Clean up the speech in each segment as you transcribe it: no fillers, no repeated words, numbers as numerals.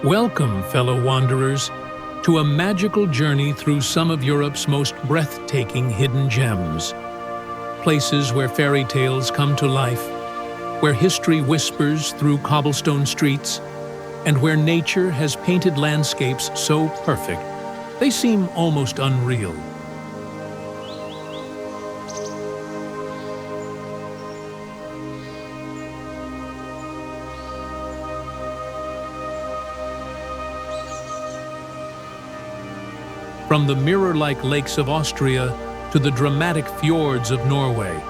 Welcome, fellow wanderers, to a magical journey through some of Europe's most breathtaking hidden gems. Places where fairy tales come to life, where history whispers through cobblestone streets, and where nature has painted landscapes so perfect they seem almost unreal. From the mirror-like lakes of Austria to the dramatic fjords of Norway,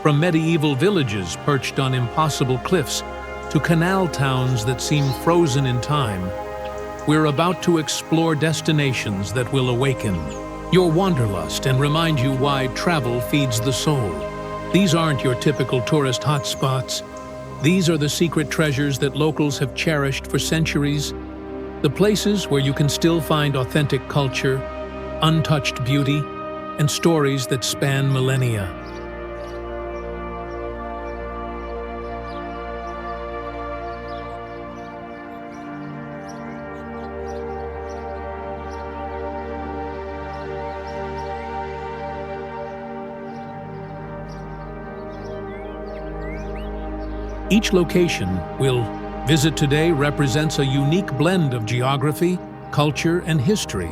from medieval villages perched on impossible cliffs to canal towns that seem frozen in time, we're about to explore destinations that will awaken your wanderlust and remind you why travel feeds the soul. These aren't your typical tourist hotspots. These are the secret treasures that locals have cherished for centuries, the places where you can still find authentic culture, untouched beauty, and stories that span millennia. Each location we'll visit today represents a unique blend of geography, culture, and history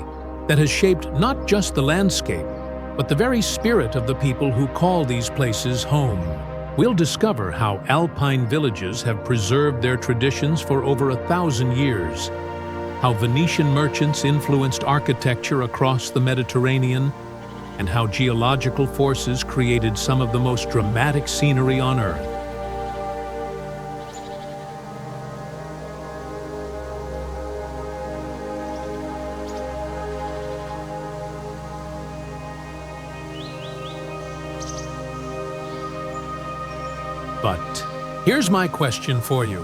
that has shaped not just the landscape, but the very spirit of the people who call these places home. We'll discover how Alpine villages have preserved their traditions for over 1,000 years, how Venetian merchants influenced architecture across the Mediterranean, and how geological forces created some of the most dramatic scenery on Earth. But here's my question for you.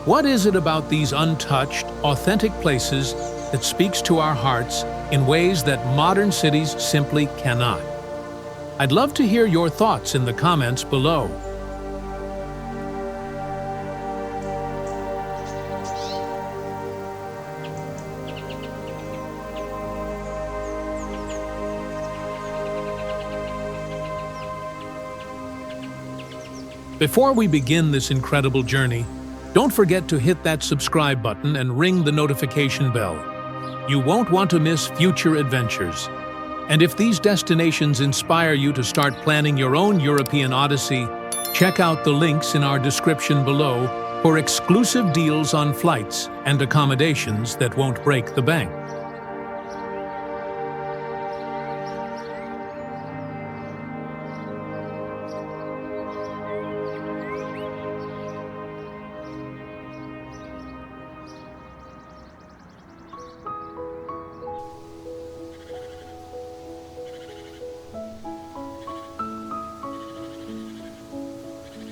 What is it about these untouched, authentic places that speaks to our hearts in ways that modern cities simply cannot? I'd love to hear your thoughts in the comments below. Before we begin this incredible journey, don't forget to hit that subscribe button and ring the notification bell. You won't want to miss future adventures. And if these destinations inspire you to start planning your own European odyssey, check out the links in our description below for exclusive deals on flights and accommodations that won't break the bank.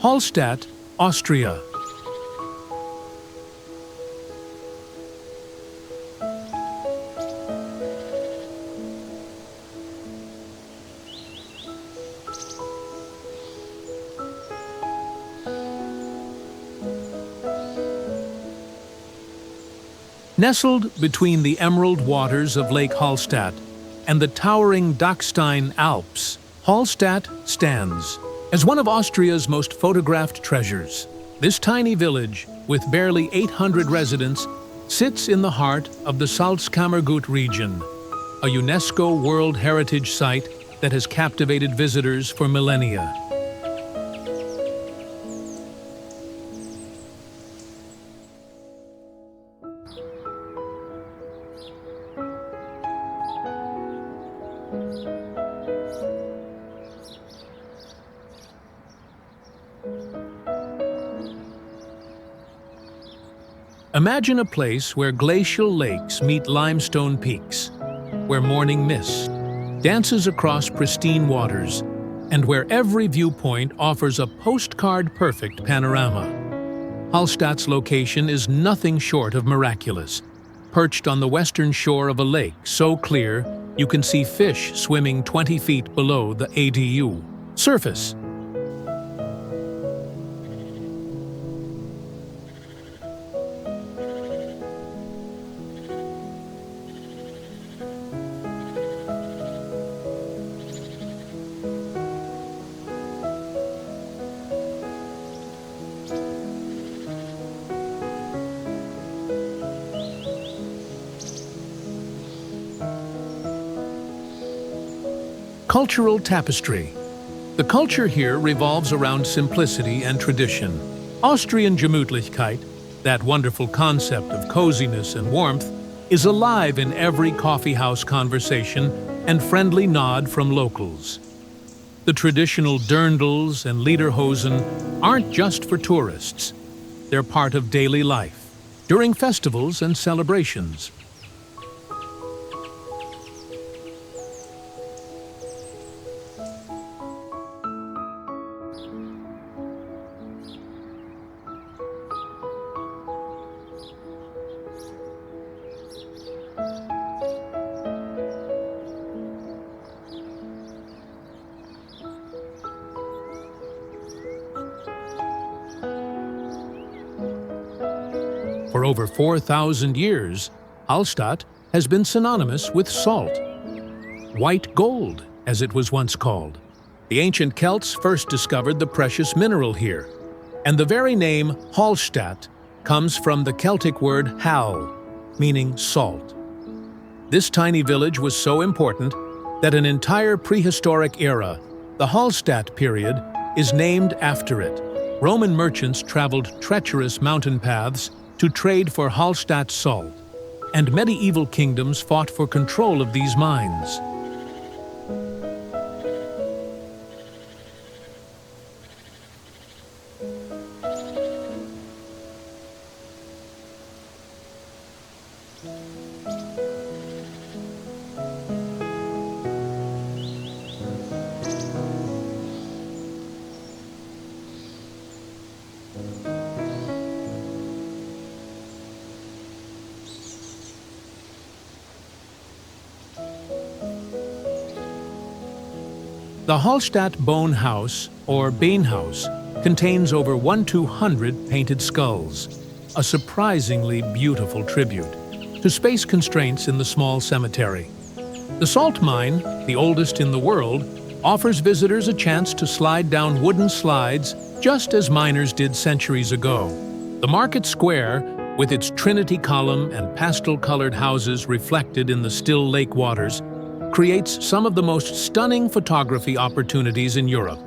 Hallstatt, Austria. Nestled between the emerald waters of Lake Hallstatt and the towering Dachstein Alps, Hallstatt stands as one of Austria's most photographed treasures. This tiny village, with barely 800 residents, sits in the heart of the Salzkammergut region, a UNESCO World Heritage Site that has captivated visitors for millennia. Imagine a place where glacial lakes meet limestone peaks, where morning mist dances across pristine waters, and where every viewpoint offers a postcard-perfect panorama. Hallstatt's location is nothing short of miraculous, perched on the western shore of a lake so clear you can see fish swimming 20 feet below the ADU surface. Cultural tapestry. The culture here revolves around simplicity and tradition. Austrian Gemütlichkeit, that wonderful concept of coziness and warmth, is alive in every coffeehouse conversation and friendly nod from locals. The traditional dirndls and lederhosen aren't just for tourists. They're part of daily life, during festivals and celebrations. For over 4,000 years, Hallstatt has been synonymous with salt. White gold, as it was once called. The ancient Celts first discovered the precious mineral here, and the very name Hallstatt comes from the Celtic word hall, meaning salt. This tiny village was so important that an entire prehistoric era, the Hallstatt period, is named after it. Roman merchants traveled treacherous mountain paths to trade for Hallstatt salt, and medieval kingdoms fought for control of these mines. The Hallstatt Bone House, or Beinhaus, contains over 1/200 painted skulls, a surprisingly beautiful tribute to space constraints in the small cemetery. The salt mine, the oldest in the world, offers visitors a chance to slide down wooden slides just as miners did centuries ago. The market square, with its Trinity column and pastel-colored houses reflected in the still lake waters, creates some of the most stunning photography opportunities in Europe.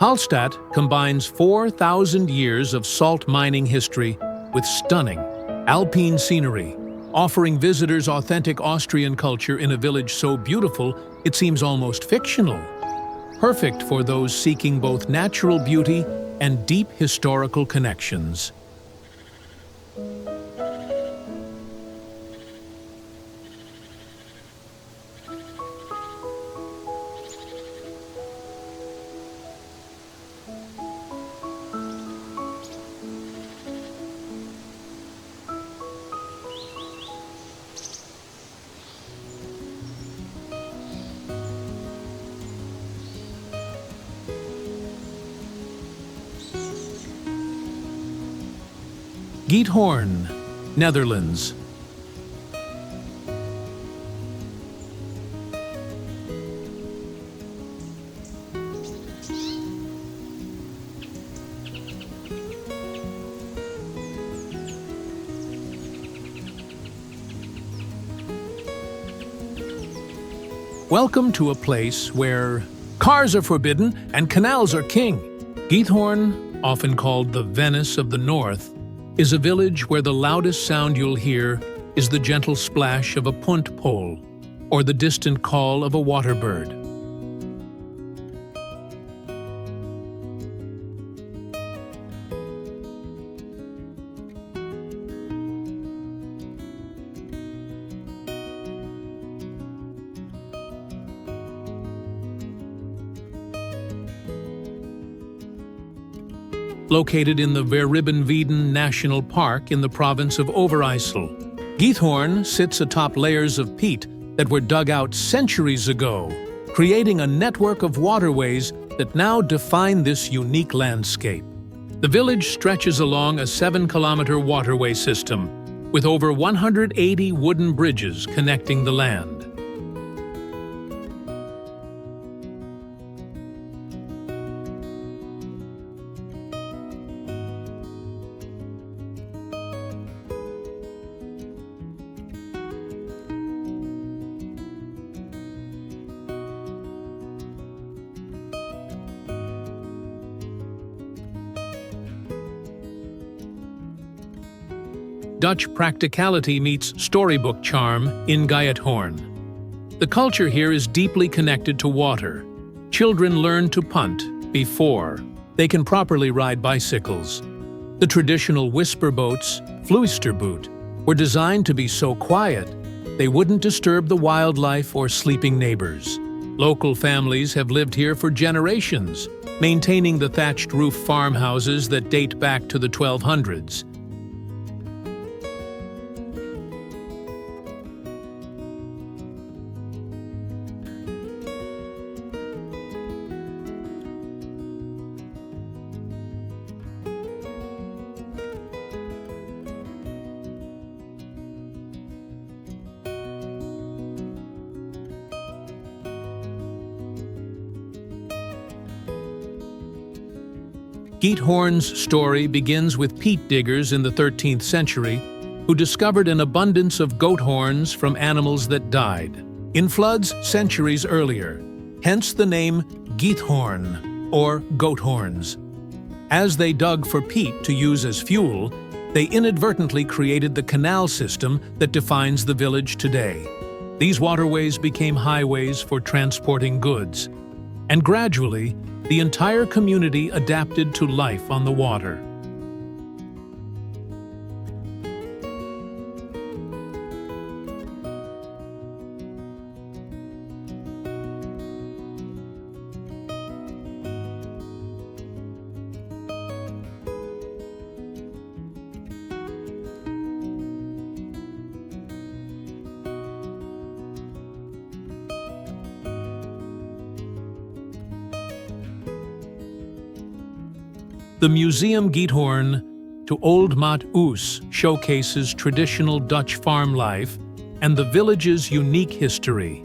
Hallstatt combines 4,000 years of salt mining history with stunning Alpine scenery, offering visitors authentic Austrian culture in a village so beautiful it seems almost fictional. Perfect for those seeking both natural beauty and deep historical connections. Giethoorn, Netherlands. Welcome to a place where cars are forbidden and canals are king. Giethoorn, often called the Venice of the North, is a village where the loudest sound you'll hear is the gentle splash of a punt pole or the distant call of a water bird. Located in the Verribbenweiden National Park in the province of Overijssel, Giethoorn sits atop layers of peat that were dug out centuries ago, creating a network of waterways that now define this unique landscape. The village stretches along a 7-kilometer waterway system, with over 180 wooden bridges connecting the land. Dutch practicality meets storybook charm in Giethoorn. The culture here is deeply connected to water. Children learn to punt before they can properly ride bicycles. The traditional whisper boats, vloeisterboot, were designed to be so quiet they wouldn't disturb the wildlife or sleeping neighbors. Local families have lived here for generations, maintaining the thatched roof farmhouses that date back to the 1200s. Giethoorn's story begins with peat diggers in the 13th century who discovered an abundance of goat horns from animals that died in floods centuries earlier, hence the name Giethoorn, or goat horns. As they dug for peat to use as fuel, they inadvertently created the canal system that defines the village today. These waterways became highways for transporting goods, and gradually, the entire community adapted to life on the water. The Museum Giethoorn to Old Maat Oes showcases traditional Dutch farm life and the village's unique history.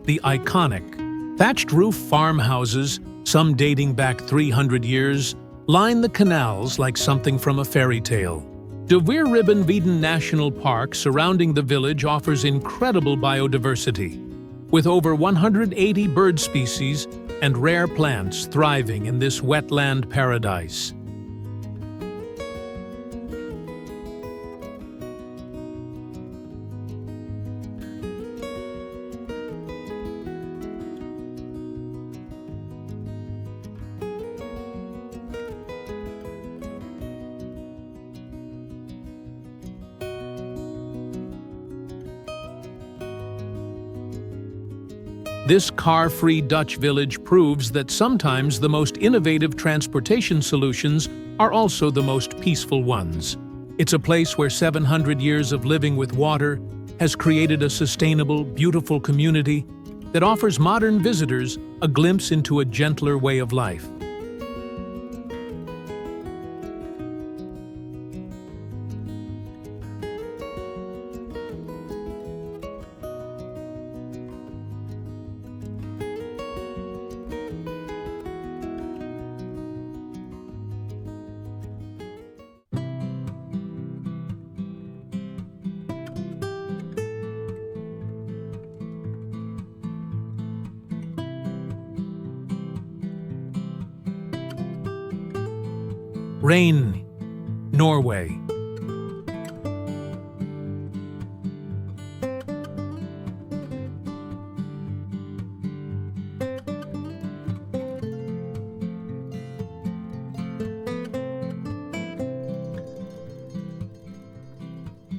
The iconic, thatched roof farmhouses, some dating back 300 years, line the canals like something from a fairy tale. De Weerribbenweiden National Park surrounding the village offers incredible biodiversity, with over 180 bird species and rare plants thriving in this wetland paradise. This car-free Dutch village proves that sometimes the most innovative transportation solutions are also the most peaceful ones. It's a place where 700 years of living with water has created a sustainable, beautiful community that offers modern visitors a glimpse into a gentler way of life. Reine, Norway.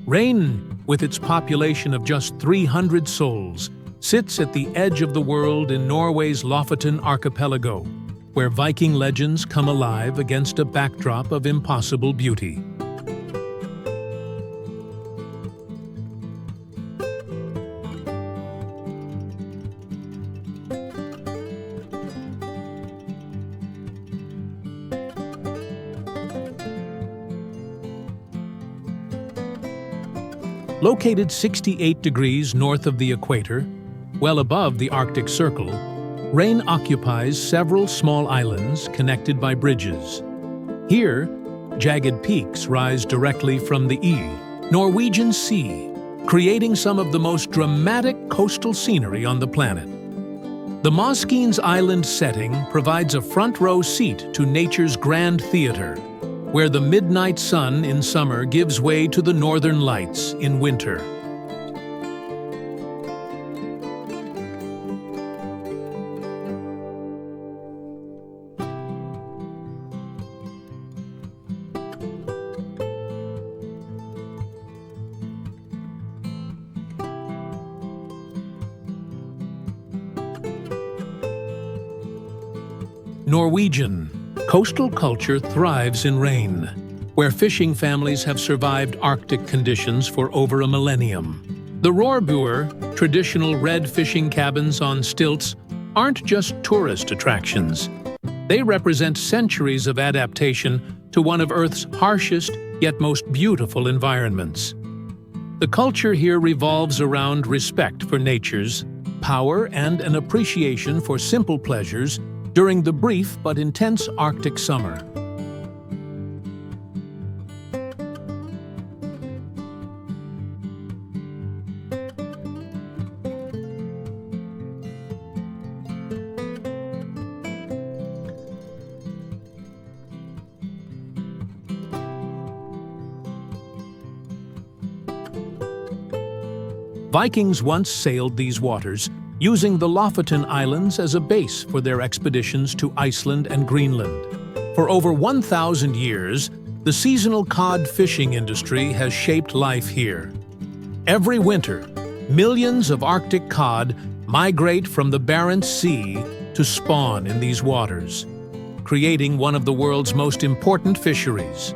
Reine, with its population of just 300 souls, sits at the edge of the world in Norway's Lofoten archipelago, where Viking legends come alive against a backdrop of impossible beauty. Located 68 degrees north of the equator, well above the Arctic Circle, Reine occupies several small islands connected by bridges. Here, jagged peaks rise directly from the Norwegian Sea, creating some of the most dramatic coastal scenery on the planet. The Moskines Island setting provides a front-row seat to nature's grand theater, where the midnight sun in summer gives way to the northern lights in winter. Norwegian coastal culture thrives in Reine, where fishing families have survived Arctic conditions for over a millennium. The Rorbuer, traditional red fishing cabins on stilts, aren't just tourist attractions. They represent centuries of adaptation to one of Earth's harshest yet most beautiful environments. The culture here revolves around respect for nature's power and an appreciation for simple pleasures during the brief but intense Arctic summer. Vikings once sailed these waters, using the Lofoten Islands as a base for their expeditions to Iceland and Greenland. For over 1,000 years, the seasonal cod fishing industry has shaped life here. Every winter, millions of Arctic cod migrate from the Barents Sea to spawn in these waters, creating one of the world's most important fisheries.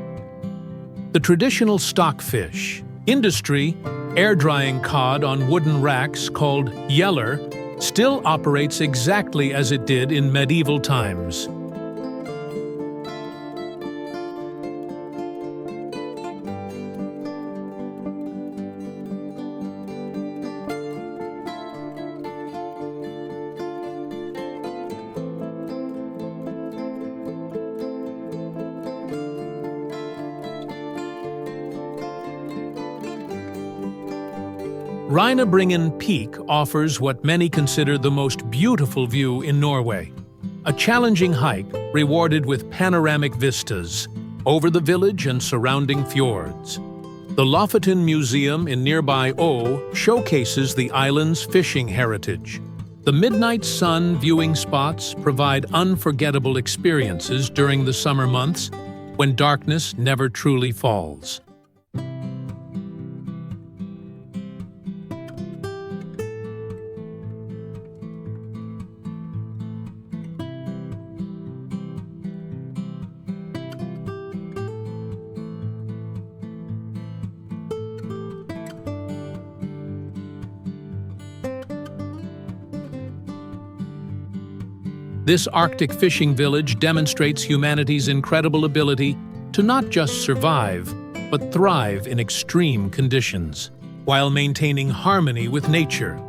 The traditional stockfish industry, air-drying cod on wooden racks called yeller, still operates exactly as it did in medieval times. Reinebringen Peak offers what many consider the most beautiful view in Norway. A challenging hike rewarded with panoramic vistas over the village and surrounding fjords. The Lofoten Museum in nearby Å showcases the island's fishing heritage. The midnight sun viewing spots provide unforgettable experiences during the summer months when darkness never truly falls. This Arctic fishing village demonstrates humanity's incredible ability to not just survive, but thrive in extreme conditions, while maintaining harmony with nature.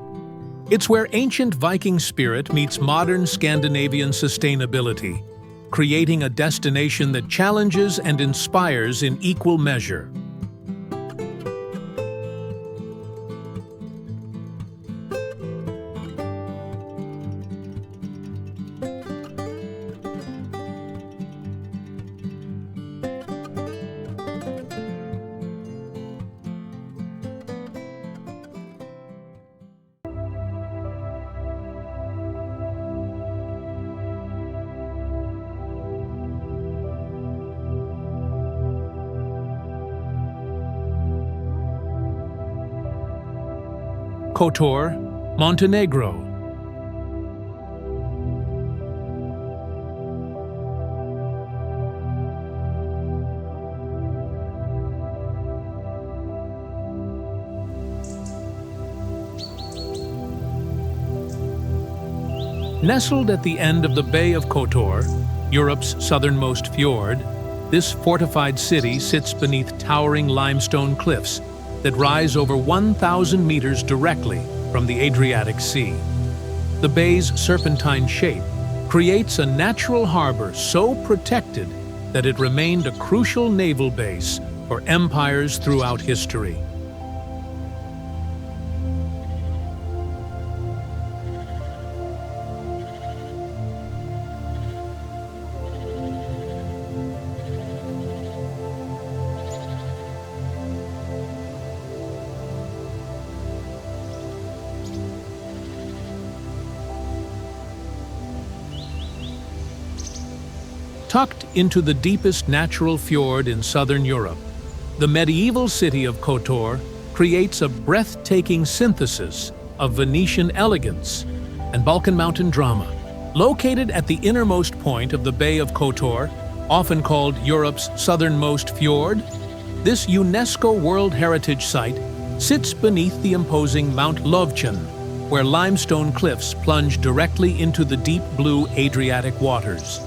It's where ancient Viking spirit meets modern Scandinavian sustainability, creating a destination that challenges and inspires in equal measure. Kotor, Montenegro. Nestled at the end of the Bay of Kotor, Europe's southernmost fjord, this fortified city sits beneath towering limestone cliffs that rise over 1,000 meters directly from the Adriatic Sea. The bay's serpentine shape creates a natural harbor so protected that it remained a crucial naval base for empires throughout history. Tucked into the deepest natural fjord in southern Europe, the medieval city of Kotor creates a breathtaking synthesis of Venetian elegance and Balkan mountain drama. Located at the innermost point of the Bay of Kotor, often called Europe's southernmost fjord, this UNESCO World Heritage Site sits beneath the imposing Mount Lovchen, where limestone cliffs plunge directly into the deep blue Adriatic waters.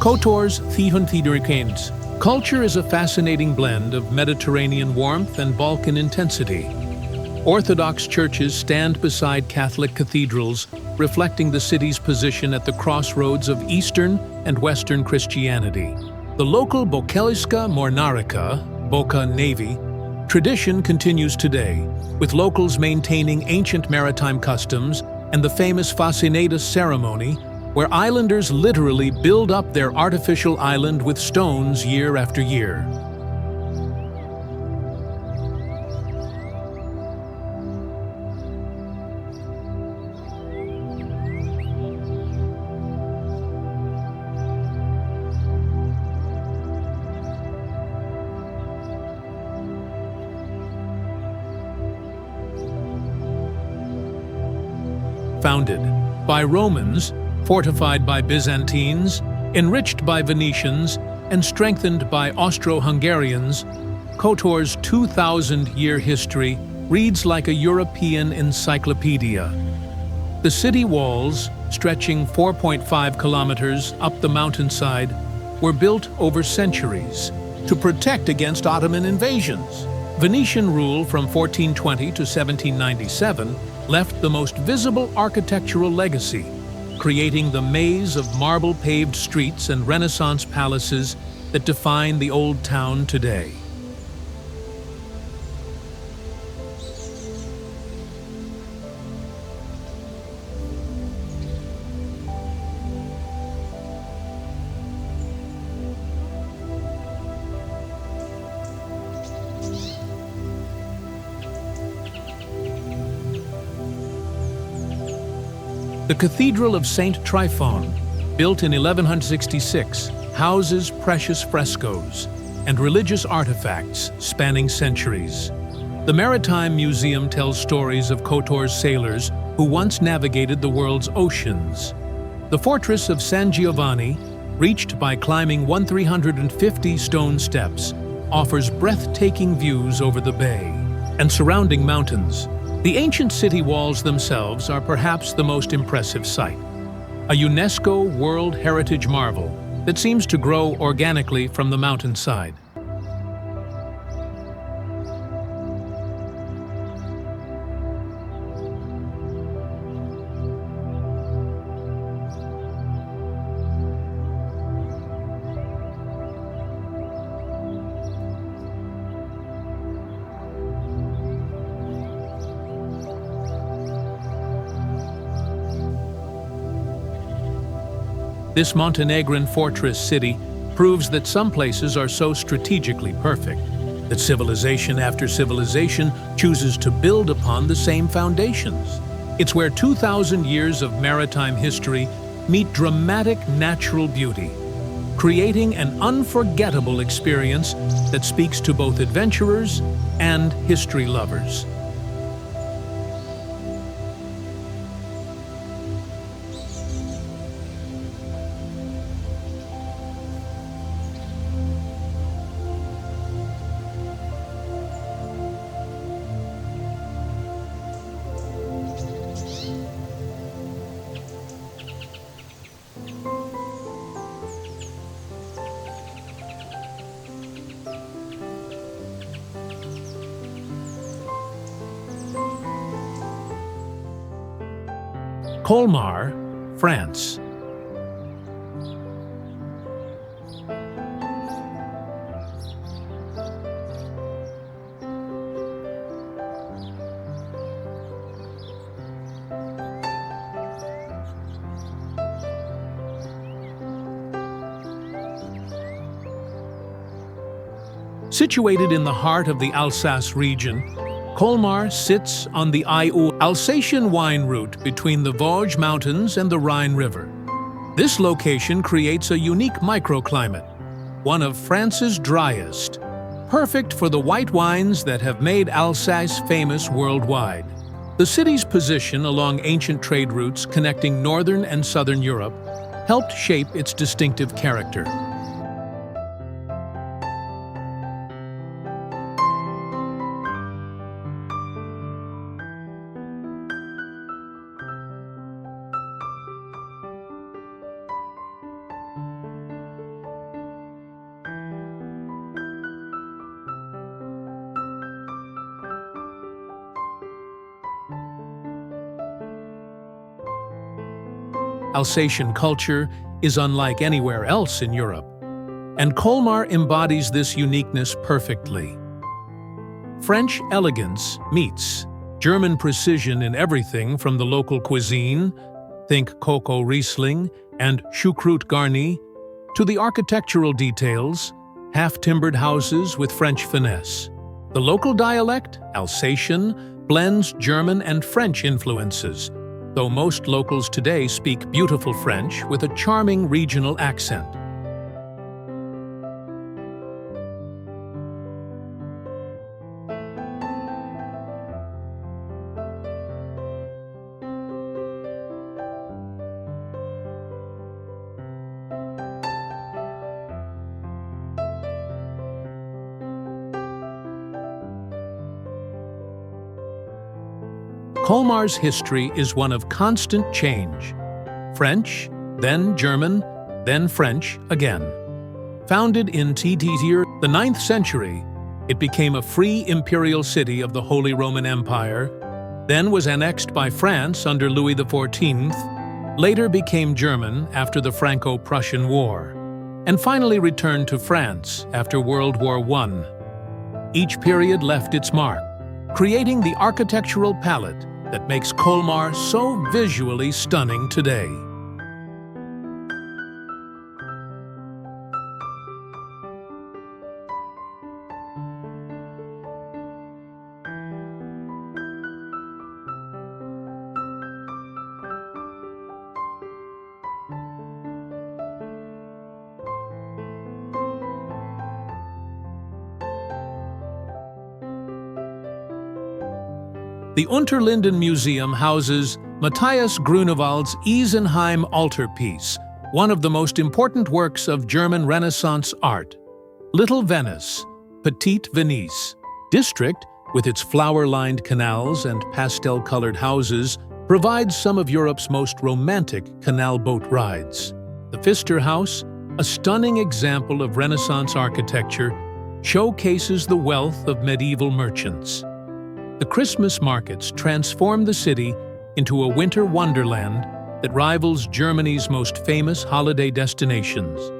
Kotor's fjords. Culture is a fascinating blend of Mediterranean warmth and Balkan intensity. Orthodox churches stand beside Catholic cathedrals, reflecting the city's position at the crossroads of Eastern and Western Christianity. The local Bokeliska Mornarica, Boka Navy, tradition continues today, with locals maintaining ancient maritime customs and the famous Fascinatus ceremony, where islanders literally build up their artificial island with stones year after year. Founded by Romans, fortified by Byzantines, enriched by Venetians, and strengthened by Austro-Hungarians, Kotor's 2,000-year history reads like a European encyclopedia. The city walls, stretching 4.5 kilometers up the mountainside, were built over centuries to protect against Ottoman invasions. Venetian rule from 1420 to 1797 left the most visible architectural legacy, creating the maze of marble-paved streets and Renaissance palaces that define the old town today. The Cathedral of Saint Tryphon, built in 1166, houses precious frescoes and religious artifacts spanning centuries. The Maritime Museum tells stories of Kotor's sailors who once navigated the world's oceans. The fortress of San Giovanni, reached by climbing 1,350 stone steps, offers breathtaking views over the bay and surrounding mountains. The ancient city walls themselves are perhaps the most impressive sight, a UNESCO World Heritage marvel that seems to grow organically from the mountainside. This Montenegrin fortress city proves that some places are so strategically perfect that civilization after civilization chooses to build upon the same foundations. It's where 2,000 years of maritime history meet dramatic natural beauty, creating an unforgettable experience that speaks to both adventurers and history lovers. Colmar, France. Situated in the heart of the Alsace region, Colmar sits on the Alsatian wine route between the Vosges Mountains and the Rhine River. This location creates a unique microclimate, one of France's driest, perfect for the white wines that have made Alsace famous worldwide. The city's position along ancient trade routes connecting northern and southern Europe helped shape its distinctive character. Alsatian culture is unlike anywhere else in Europe, and Colmar embodies this uniqueness perfectly. French elegance meets German precision in everything from the local cuisine, think Cocoa Riesling and choucroute garni, to the architectural details, half-timbered houses with French finesse. The local dialect, Alsatian, blends German and French influences, though most locals today speak beautiful French with a charming regional accent. Colmar's history is one of constant change. French, then German, then French again. Founded in the 9th century, it became a free imperial city of the Holy Roman Empire, then was annexed by France under Louis XIV, later became German after the Franco-Prussian War, and finally returned to France after World War I. Each period left its mark, creating the architectural palette that makes Colmar so visually stunning today. The Unterlinden Museum houses Matthias Grunewald's Isenheim altarpiece, one of the most important works of German Renaissance art. Little Venice, Petite Venise district, with its flower-lined canals and pastel-colored houses, provides some of Europe's most romantic canal boat rides. The Pfister House, a stunning example of Renaissance architecture, showcases the wealth of medieval merchants. The Christmas markets transform the city into a winter wonderland that rivals Germany's most famous holiday destinations.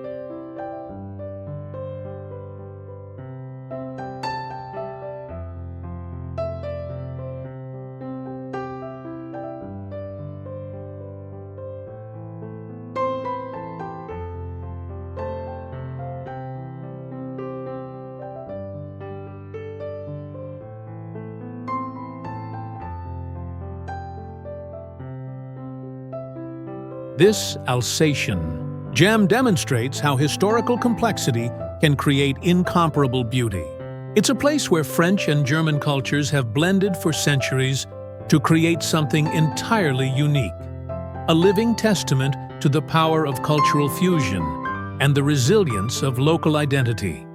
This Alsatian gem demonstrates how historical complexity can create incomparable beauty. It's a place where French and German cultures have blended for centuries to create something entirely unique, a living testament to the power of cultural fusion and the resilience of local identity.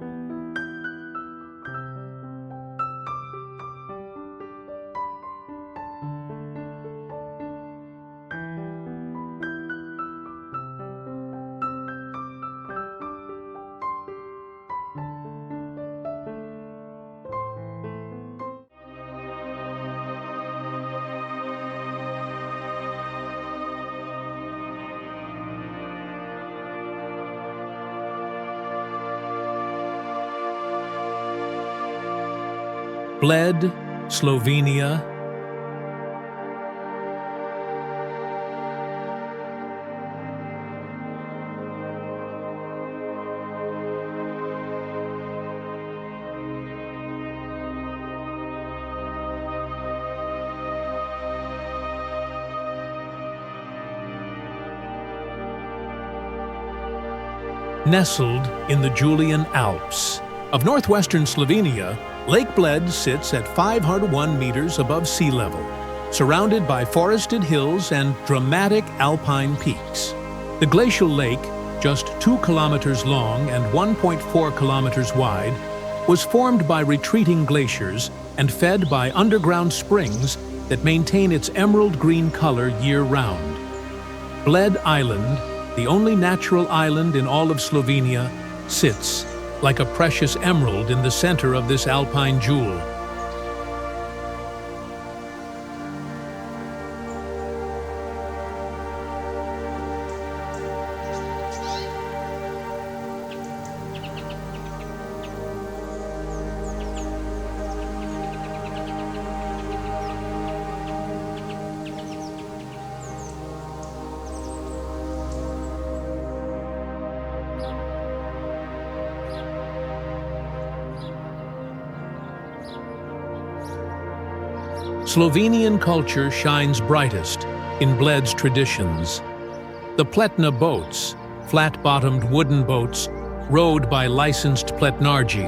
Bled, Slovenia. Nestled in the Julian Alps of northwestern Slovenia, Lake Bled sits at 501 meters above sea level, surrounded by forested hills and dramatic alpine peaks. The glacial lake, just 2 kilometers long and 1.4 kilometers wide, was formed by retreating glaciers and fed by underground springs that maintain its emerald green color year-round. Bled Island, the only natural island in all of Slovenia, sits like a precious emerald in the center of this alpine jewel. Slovenian culture shines brightest in Bled's traditions. The pletna boats, flat-bottomed wooden boats, rowed by licensed pletnarji,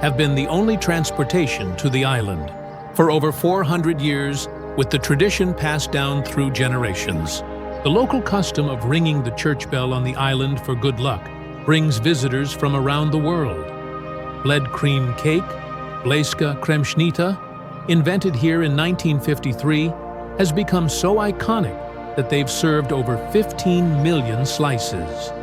have been the only transportation to the island for over 400 years, with the tradition passed down through generations. The local custom of ringing the church bell on the island for good luck brings visitors from around the world. Bled cream cake, Bleska kremšnita, invented here in 1953, has become so iconic that they've served over 15 million slices.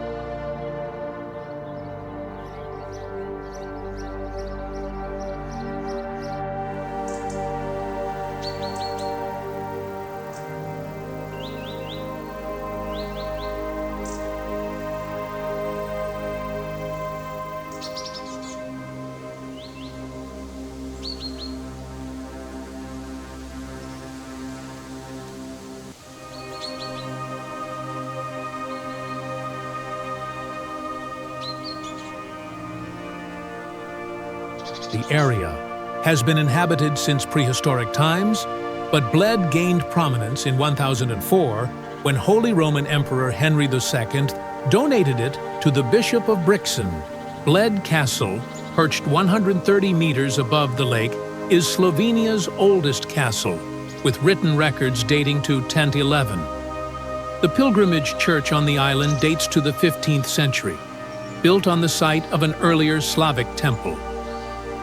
The area has been inhabited since prehistoric times, but Bled gained prominence in 1004 when Holy Roman Emperor Henry II donated it to the Bishop of Brixen. Bled Castle, perched 130 meters above the lake, is Slovenia's oldest castle, with written records dating to 1011. The pilgrimage church on the island dates to the 15th century, built on the site of an earlier Slavic temple.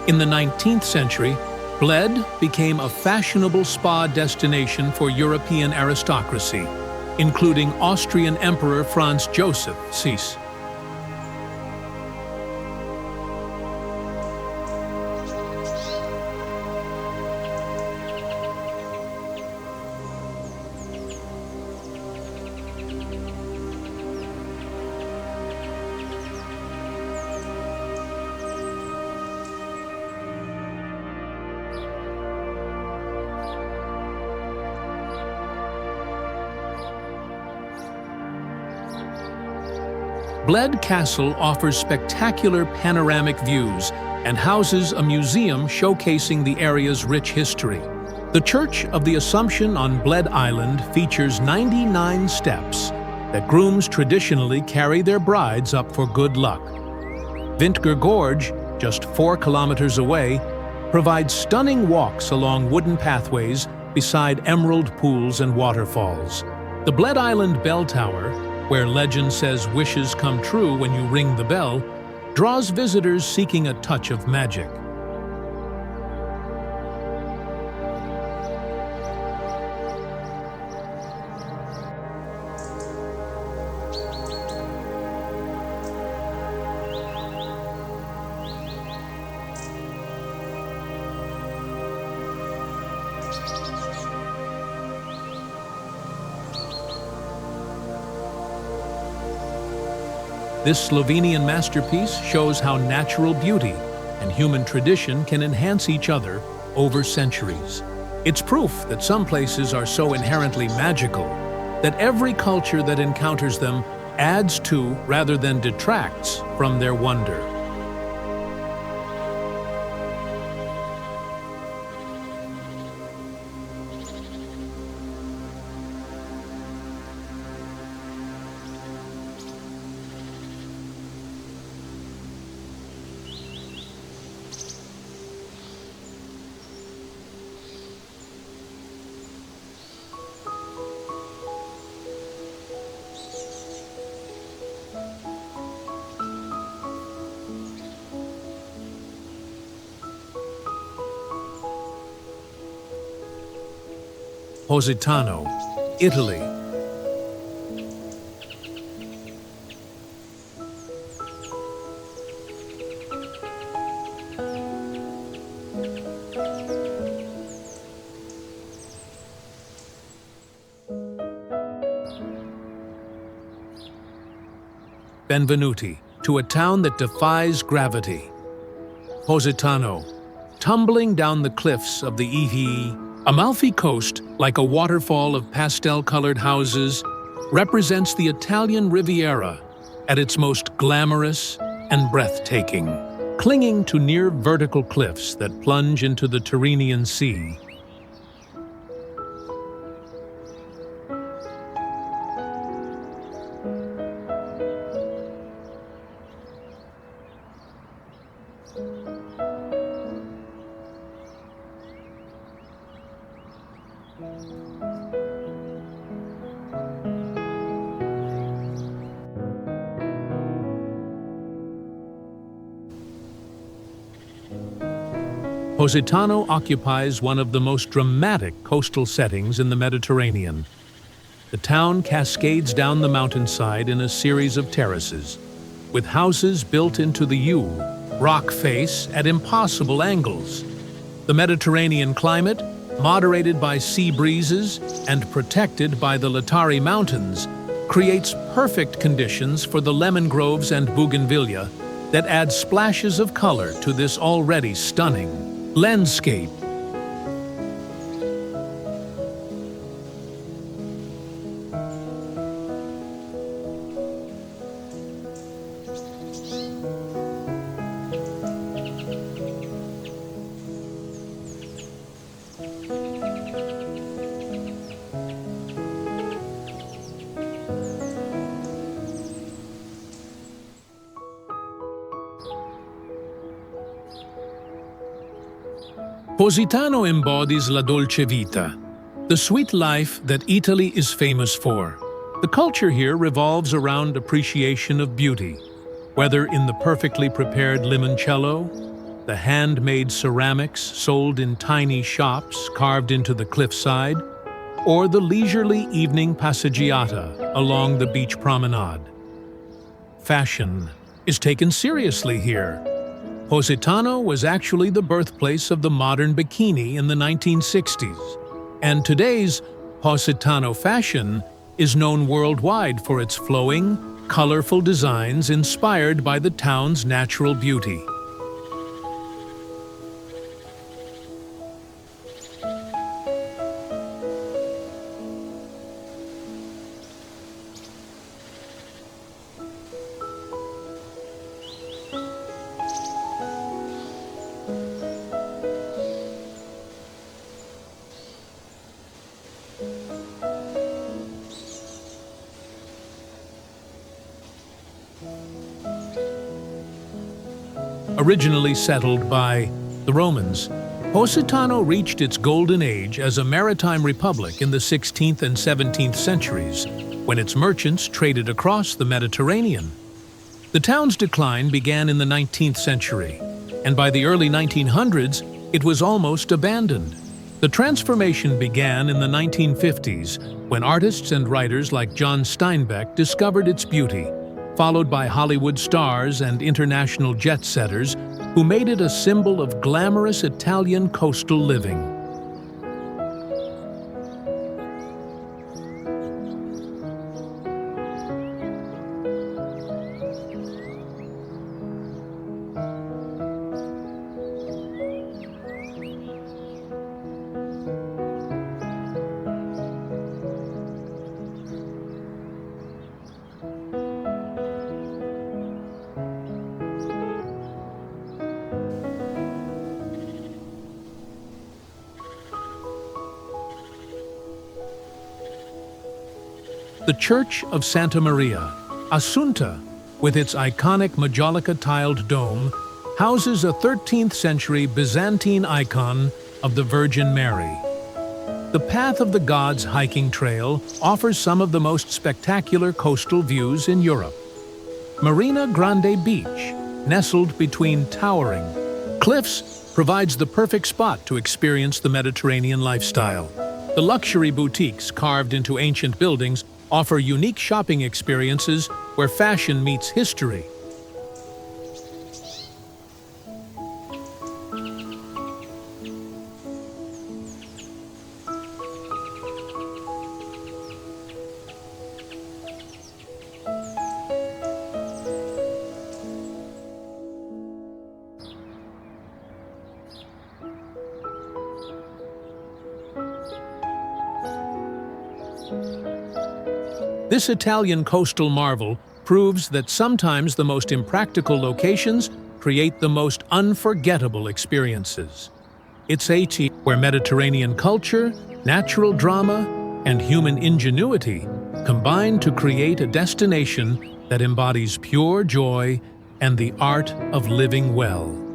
In the 19th century, Bled became a fashionable spa destination for European aristocracy, including Austrian Emperor Franz Joseph VI. Bled Castle offers spectacular panoramic views and houses a museum showcasing the area's rich history. The Church of the Assumption on Bled Island features 99 steps that grooms traditionally carry their brides up for good luck. Vintger Gorge, just 4 kilometers away, provides stunning walks along wooden pathways beside emerald pools and waterfalls. The Bled Island Bell Tower, where legend says wishes come true when you ring the bell, draws visitors seeking a touch of magic. This Slovenian masterpiece shows how natural beauty and human tradition can enhance each other over centuries. It's proof that some places are so inherently magical that every culture that encounters them adds to rather than detracts from their wonder. Positano, Italy. Benvenuti, to a town that defies gravity. Positano, tumbling down the cliffs of the Amalfi Coast, like a waterfall of pastel-colored houses, represents the Italian Riviera at its most glamorous and breathtaking, clinging to near vertical cliffs that plunge into the Tyrrhenian Sea. Positano occupies one of the most dramatic coastal settings in the Mediterranean. The town cascades down the mountainside in a series of terraces, with houses built into the U, rock face at impossible angles. The Mediterranean climate, moderated by sea breezes and protected by the Lattari Mountains, creates perfect conditions for the lemon groves and bougainvillea that add splashes of color to this already stunning landscape. Positano embodies la dolce vita, the sweet life that Italy is famous for. The culture here revolves around appreciation of beauty, whether in the perfectly prepared limoncello, the handmade ceramics sold in tiny shops carved into the cliffside, or the leisurely evening passeggiata along the beach promenade. Fashion is taken seriously here. Positano was actually the birthplace of the modern bikini in the 1960s, and today's Positano fashion is known worldwide for its flowing, colorful designs inspired by the town's natural beauty. Originally settled by the Romans, Positano reached its golden age as a maritime republic in the 16th and 17th centuries, when its merchants traded across the Mediterranean. The town's decline began in the 19th century, and by the early 1900s, it was almost abandoned. The transformation began in the 1950s, when artists and writers like John Steinbeck discovered its beauty, followed by Hollywood stars and international jet-setters who made it a symbol of glamorous Italian coastal living. The Church of Santa Maria, Assunta, with its iconic majolica-tiled dome, houses a 13th-century Byzantine icon of the Virgin Mary. The Path of the Gods hiking trail offers some of the most spectacular coastal views in Europe. Marina Grande Beach, nestled between towering cliffs, provides the perfect spot to experience the Mediterranean lifestyle. The luxury boutiques carved into ancient buildings offer unique shopping experiences where fashion meets history. This Italian coastal marvel proves that sometimes the most impractical locations create the most unforgettable experiences. It's where Mediterranean culture, natural drama, and human ingenuity combine to create a destination that embodies pure joy and the art of living well.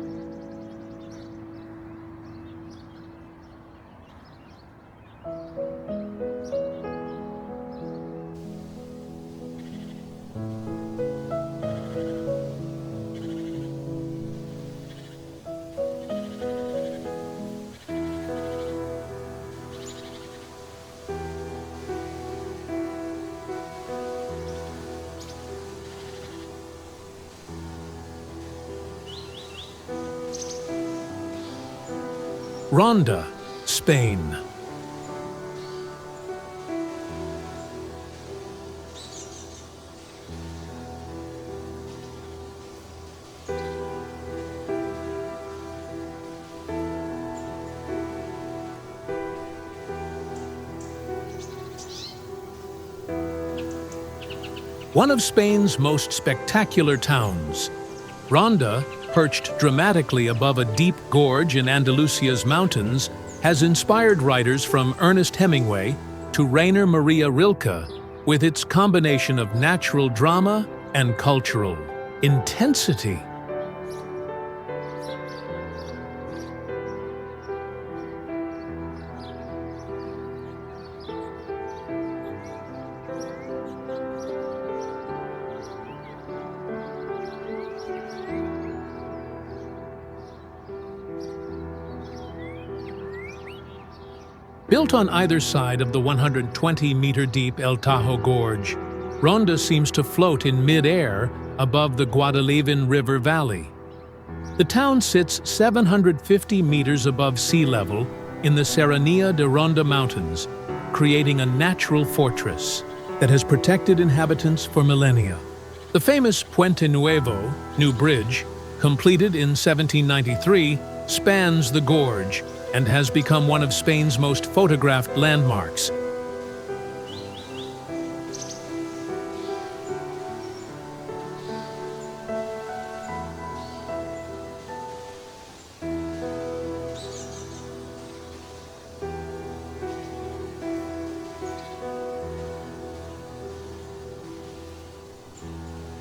Ronda, Spain. One of Spain's most spectacular towns, Ronda, perched dramatically above a deep gorge in Andalusia's mountains, has inspired writers from Ernest Hemingway to Rainer Maria Rilke with its combination of natural drama and cultural intensity. Built on either side of the 120-meter-deep El Tajo Gorge, Ronda seems to float in mid-air above the Guadalquivir River Valley. The town sits 750 meters above sea level in the Serranía de Ronda Mountains, creating a natural fortress that has protected inhabitants for millennia. The famous Puente Nuevo, New Bridge, completed in 1793, spans the gorge and has become one of Spain's most photographed landmarks.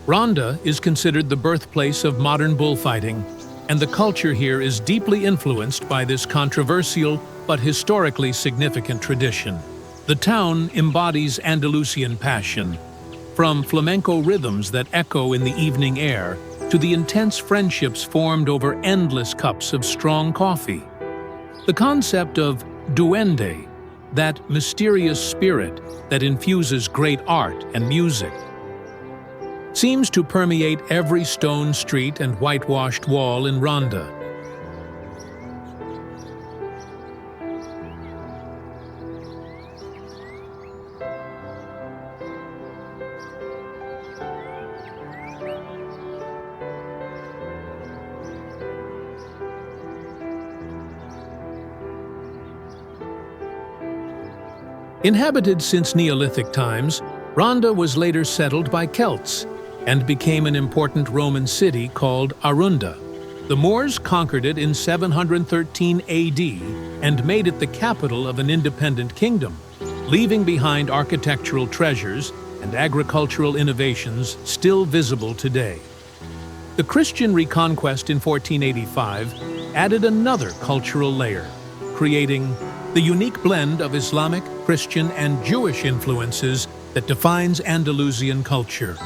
Ronda is considered the birthplace of modern bullfighting, and the culture here is deeply influenced by this controversial but historically significant tradition. The town embodies Andalusian passion, from flamenco rhythms that echo in the evening air to the intense friendships formed over endless cups of strong coffee. The concept of duende, that mysterious spirit that infuses great art and music, seems to permeate every stone street and whitewashed wall in Ronda. Inhabited since Neolithic times, Ronda was later settled by Celts and became an important Roman city called Arunda. The Moors conquered it in 713 AD and made it the capital of an independent kingdom, leaving behind architectural treasures and agricultural innovations still visible today. The Christian reconquest in 1485 added another cultural layer, creating the unique blend of Islamic, Christian, and Jewish influences that defines Andalusian culture.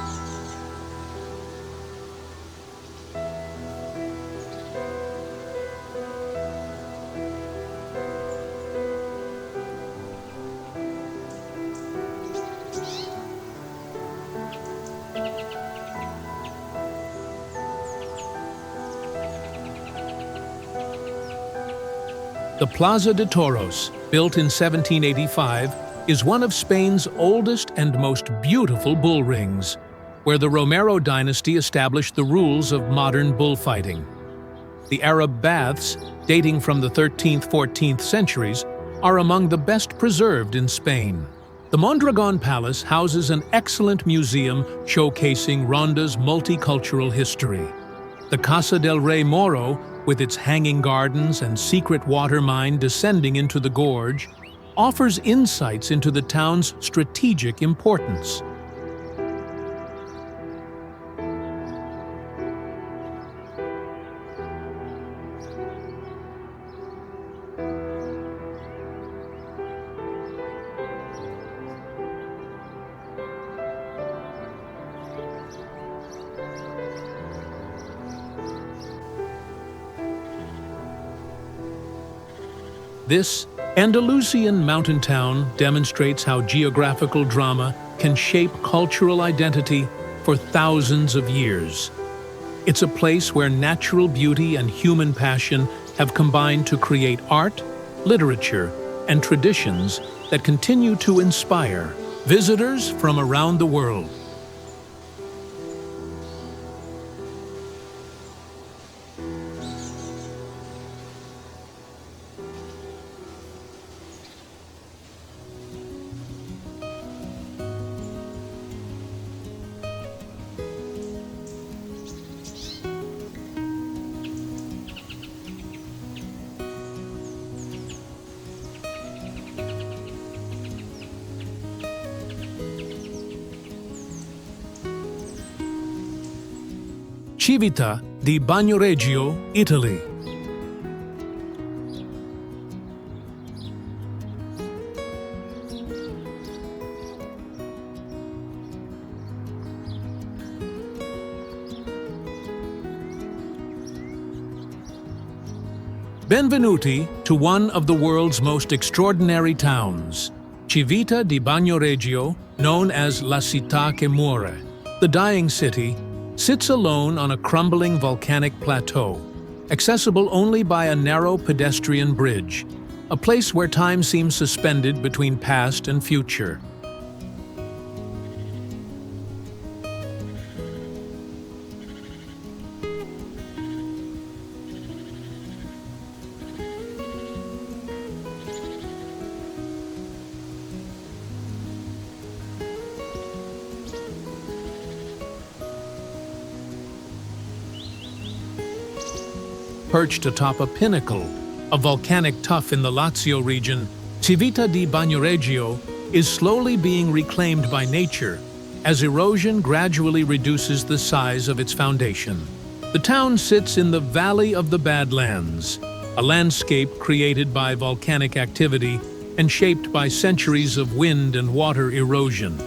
The Plaza de Toros, built in 1785, is one of Spain's oldest and most beautiful bull rings, where the Romero dynasty established the rules of modern bullfighting. The Arab baths, dating from the 13th–14th centuries, are among the best preserved in Spain. The Mondragon Palace houses an excellent museum showcasing Ronda's multicultural history. The Casa del Rey Moro, with its hanging gardens and secret water mine descending into the gorge, offers insights into the town's strategic importance. This Andalusian mountain town demonstrates how geographical drama can shape cultural identity for thousands of years. It's a place where natural beauty and human passion have combined to create art, literature, and traditions that continue to inspire visitors from around the world. Civita di Bagnoregio, Italy. Benvenuti to one of the world's most extraordinary towns, Civita di Bagnoregio, known as La Città che muore, the dying city, sits alone on a crumbling volcanic plateau, accessible only by a narrow pedestrian bridge, a place where time seems suspended between past and future. Perched atop a pinnacle, a volcanic tuff in the Lazio region, Civita di Bagnoregio is slowly being reclaimed by nature as erosion gradually reduces the size of its foundation. The town sits in the Valley of the Badlands, a landscape created by volcanic activity and shaped by centuries of wind and water erosion.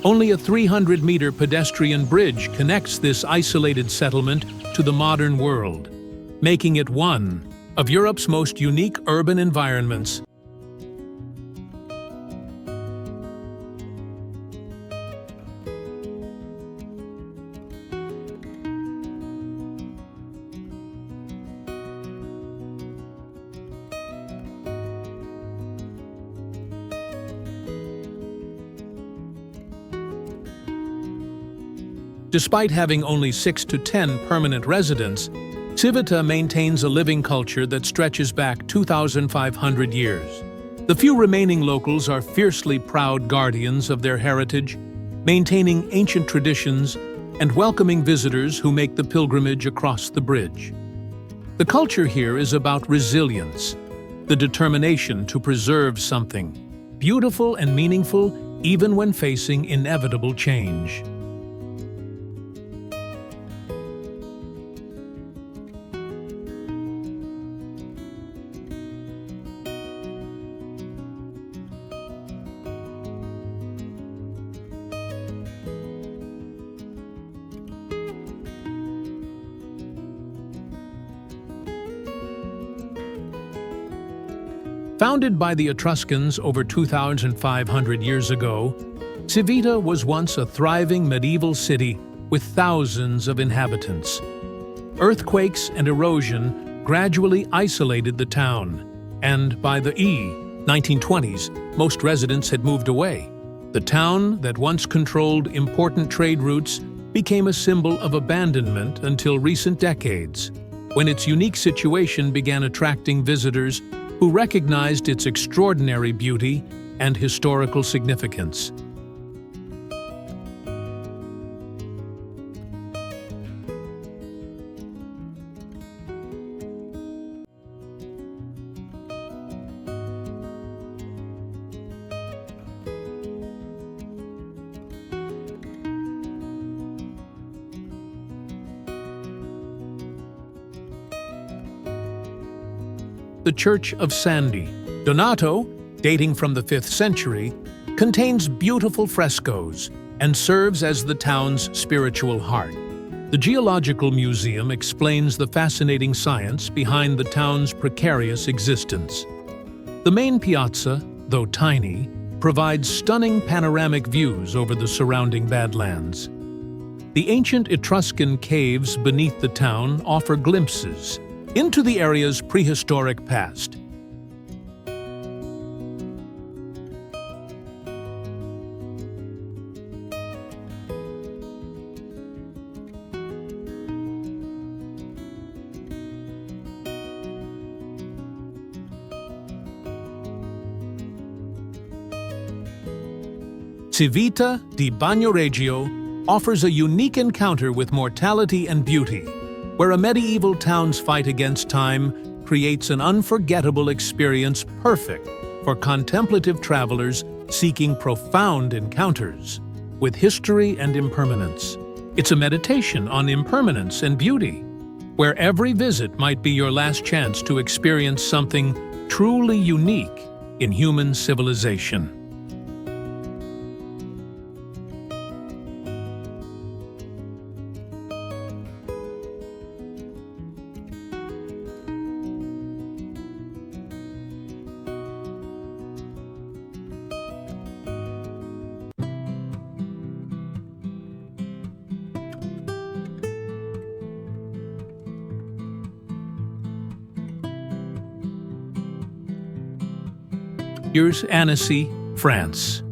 Only a 300-meter pedestrian bridge connects this isolated settlement to the modern world, making it one of Europe's most unique urban environments. Despite having only 6 to 10 permanent residents, Civita maintains a living culture that stretches back 2,500 years. The few remaining locals are fiercely proud guardians of their heritage, maintaining ancient traditions and welcoming visitors who make the pilgrimage across the bridge. The culture here is about resilience, the determination to preserve something beautiful and meaningful even when facing inevitable change. Founded by the Etruscans over 2,500 years ago, Civita was once a thriving medieval city with thousands of inhabitants. Earthquakes and erosion gradually isolated the town, and by the 1920s, most residents had moved away. The town that once controlled important trade routes became a symbol of abandonment until recent decades, when its unique situation began attracting visitors who recognized its extraordinary beauty and historical significance. The Church of Sandy, Donato, dating from the 5th century, contains beautiful frescoes and serves as the town's spiritual heart. The Geological Museum explains the fascinating science behind the town's precarious existence. The main piazza, though tiny, provides stunning panoramic views over the surrounding Badlands. The ancient Etruscan caves beneath the town offer glimpses into the area's prehistoric past. Civita di Bagnoregio offers a unique encounter with mortality and beauty, where a medieval town's fight against time creates an unforgettable experience perfect for contemplative travelers seeking profound encounters with history and impermanence. It's a meditation on impermanence and beauty, where every visit might be your last chance to experience something truly unique in human civilization. Here's Annecy, France.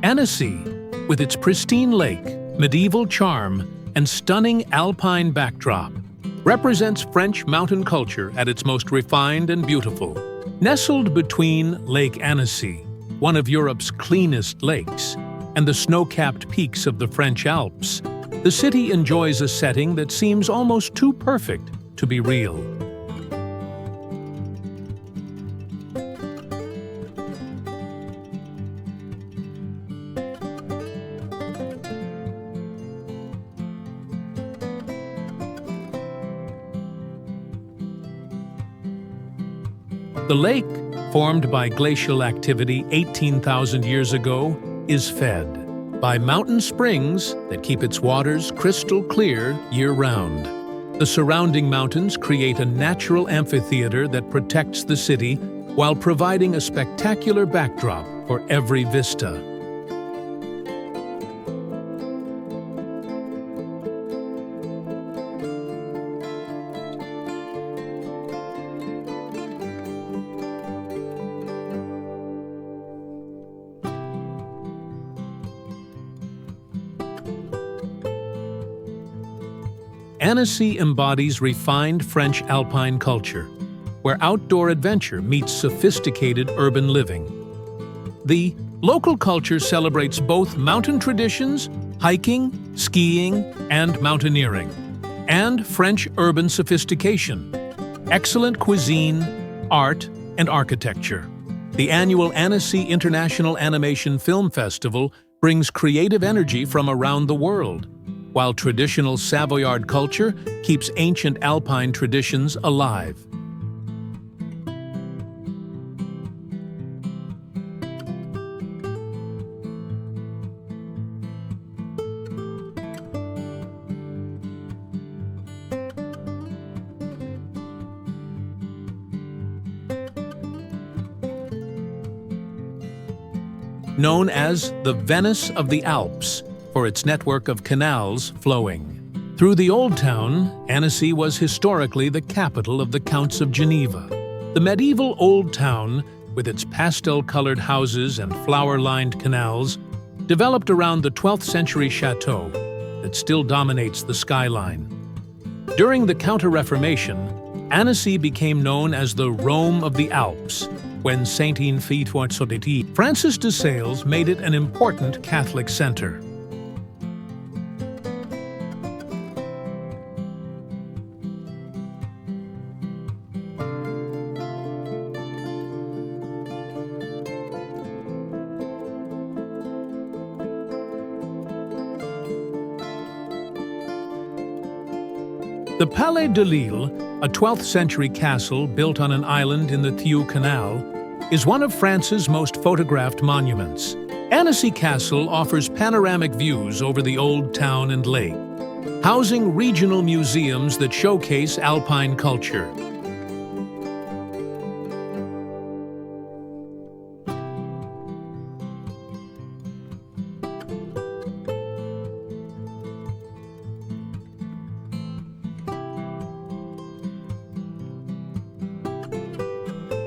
Annecy, with its pristine lake, medieval charm, and stunning Alpine backdrop, represents French mountain culture at its most refined and beautiful. Nestled between Lake Annecy, one of Europe's cleanest lakes, and the snow-capped peaks of the French Alps, the city enjoys a setting that seems almost too perfect to be real. The lake, formed by glacial activity 18,000 years ago, is fed by mountain springs that keep its waters crystal clear year-round. The surrounding mountains create a natural amphitheater that protects the city while providing a spectacular backdrop for every vista. Annecy embodies refined French Alpine culture, where outdoor adventure meets sophisticated urban living. The Local culture celebrates both mountain traditions, hiking, skiing, and mountaineering, and French urban sophistication, excellent cuisine, art, and architecture. The annual Annecy International Animation Film Festival brings creative energy from around the world, while traditional Savoyard culture keeps ancient Alpine traditions alive. Known as the Venice of the Alps for its network of canals flowing. Through the Old Town, Annecy was historically the capital of the Counts of Geneva. The medieval Old Town, with its pastel-colored houses and flower-lined canals, developed around the 12th century chateau that still dominates the skyline. During the Counter-Reformation, Annecy became known as the Rome of the Alps, when Saint-Une Francis de Sales made it an important Catholic center. The Palais de Lille, a 12th century castle built on an island in the Thiou Canal, is one of France's most photographed monuments. Annecy Castle offers panoramic views over the Old Town and lake, housing regional museums that showcase Alpine culture.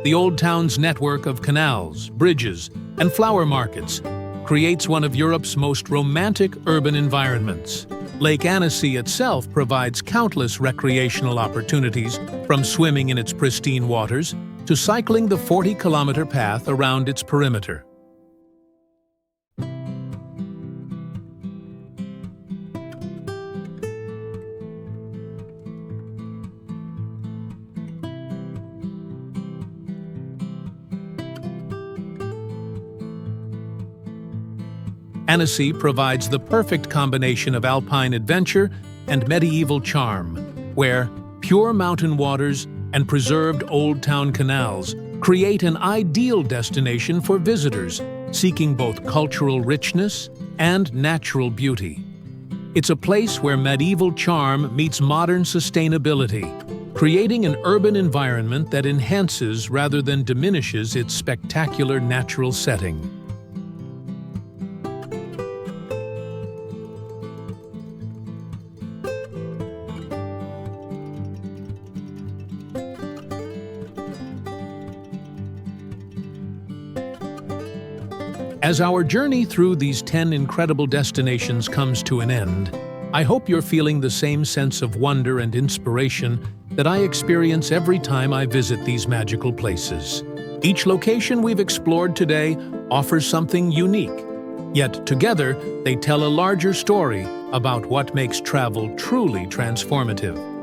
The Old Town's network of canals, bridges, and flower markets creates one of Europe's most romantic urban environments. Lake Annecy itself provides countless recreational opportunities, from swimming in its pristine waters to cycling the 40-kilometer path around its perimeter. Annecy provides the perfect combination of alpine adventure and medieval charm, where pure mountain waters and preserved Old Town canals create an ideal destination for visitors seeking both cultural richness and natural beauty. It's a place where medieval charm meets modern sustainability, creating an urban environment that enhances rather than diminishes its spectacular natural setting. As our journey through these 10 incredible destinations comes to an end, I hope you're feeling the same sense of wonder and inspiration that I experience every time I visit these magical places. Each location we've explored today offers something unique, yet together they tell a larger story about what makes travel truly transformative.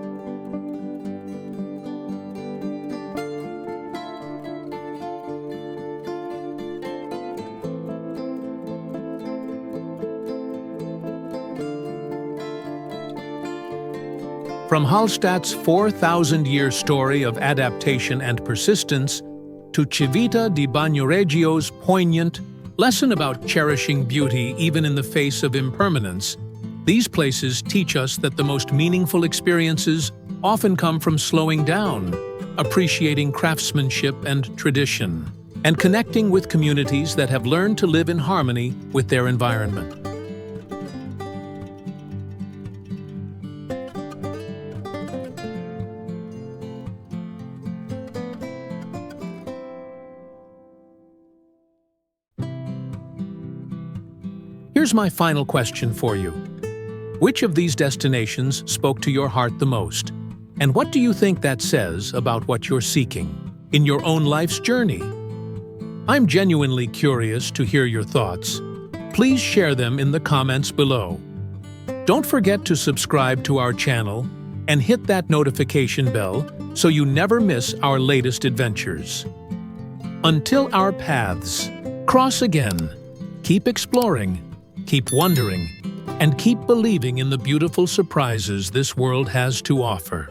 From Hallstatt's 4,000-year story of adaptation and persistence to Civita di Bagnoregio's poignant lesson about cherishing beauty even in the face of impermanence, these places teach us that the most meaningful experiences often come from slowing down, appreciating craftsmanship and tradition, and connecting with communities that have learned to live in harmony with their environment. Here's my final question for you. Which of these destinations spoke to your heart the most? And what do you think that says about what you're seeking in your own life's journey? I'm genuinely curious to hear your thoughts. Please share them in the comments below. Don't forget to subscribe to our channel and hit that notification bell so you never miss our latest adventures. Until our paths cross again, keep exploring, keep wondering, and keep believing in the beautiful surprises this world has to offer.